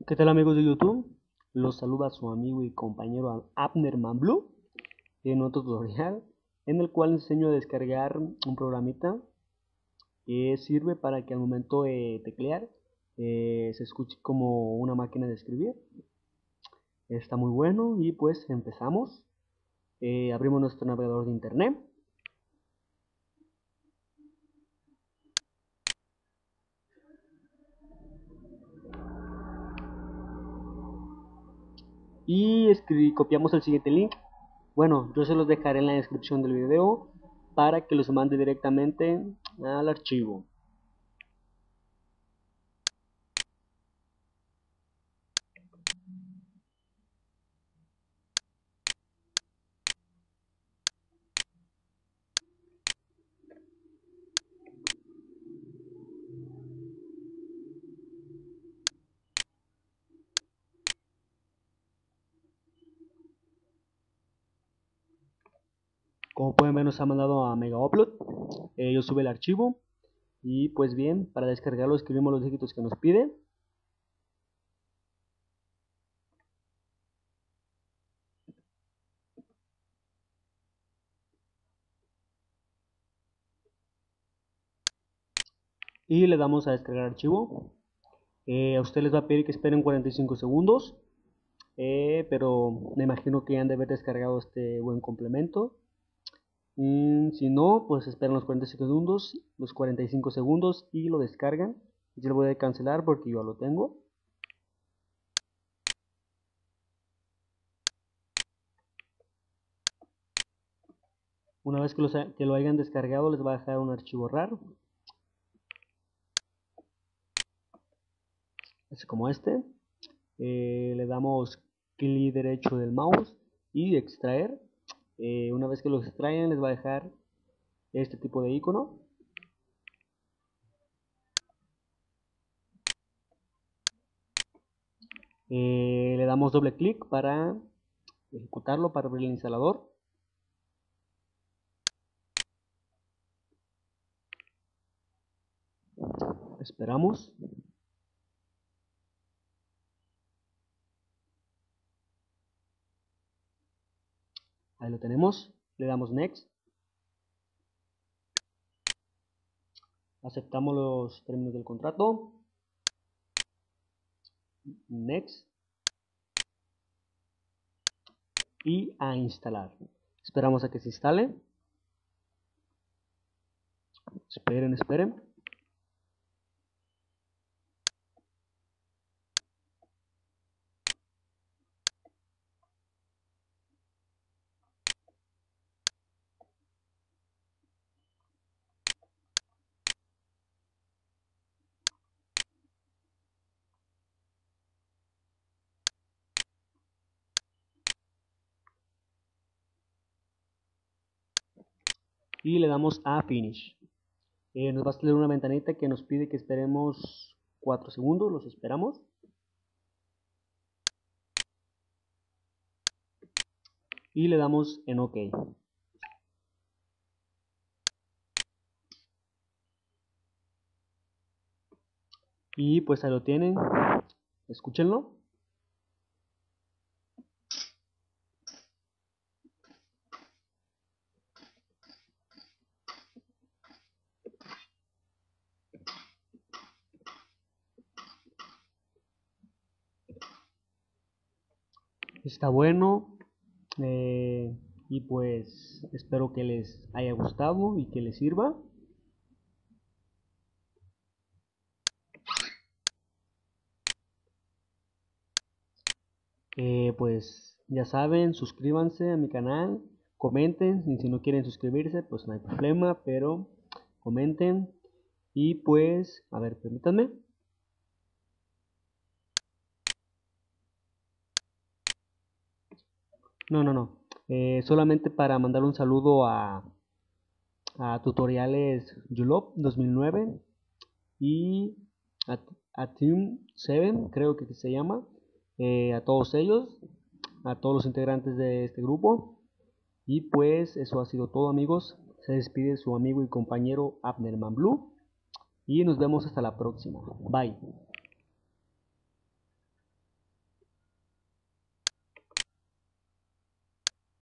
¿Qué tal amigos de YouTube? Los saluda su amigo y compañero Abnerman Blue en otro tutorial en el cual enseño a descargar un programita que sirve para que al momento de teclear se escuche como una máquina de escribir. Está muy bueno y pues empezamos. Abrimos nuestro navegador de internet. Y copiamos el siguiente link. Bueno, yo se los dejaré en la descripción del video para que los mande directamente al archivo. Como pueden ver, nos ha mandado a Mega Upload. Yo sube el archivo y pues bien, para descargarlo escribimos los dígitos que nos pide. Y le damos a descargar archivo. A usted les va a pedir que esperen 45 segundos. Pero me imagino que han de haber descargado este buen complemento. Si no, pues esperan los 45 segundos y lo descargan. Yo lo voy a cancelar porque yo lo tengo. Una vez que lo hayan descargado, les va a dejar un archivo raro, así como este. Le damos clic derecho del mouse y extraer. Una vez que los extraen, les va a dejar este tipo de icono. Le damos doble clic para ejecutarlo, para abrir el instalador. Esperamos. Ahí lo tenemos. Le damos next. Aceptamos los términos del contrato. Next. Y a instalar. Esperamos a que se instale. Esperen. Y le damos a finish. Nos va a salir una ventanita que nos pide que esperemos 4 segundos. Los esperamos. Y le damos en OK. Y pues ahí lo tienen. Escúchenlo. Está bueno. Y pues espero que les haya gustado y que les sirva. Pues ya saben, suscríbanse a mi canal, comenten, y si no quieren suscribirse, pues no hay problema, pero comenten. Y pues, a ver, permítanme. No. Solamente para mandar un saludo a Tutoriales Julop 2009 y a, a Team 7, creo que se llama. A todos ellos, a todos los integrantes de este grupo. Y pues eso ha sido todo amigos. Se despide su amigo y compañero Abnerman Blue. Y nos vemos hasta la próxima. Bye.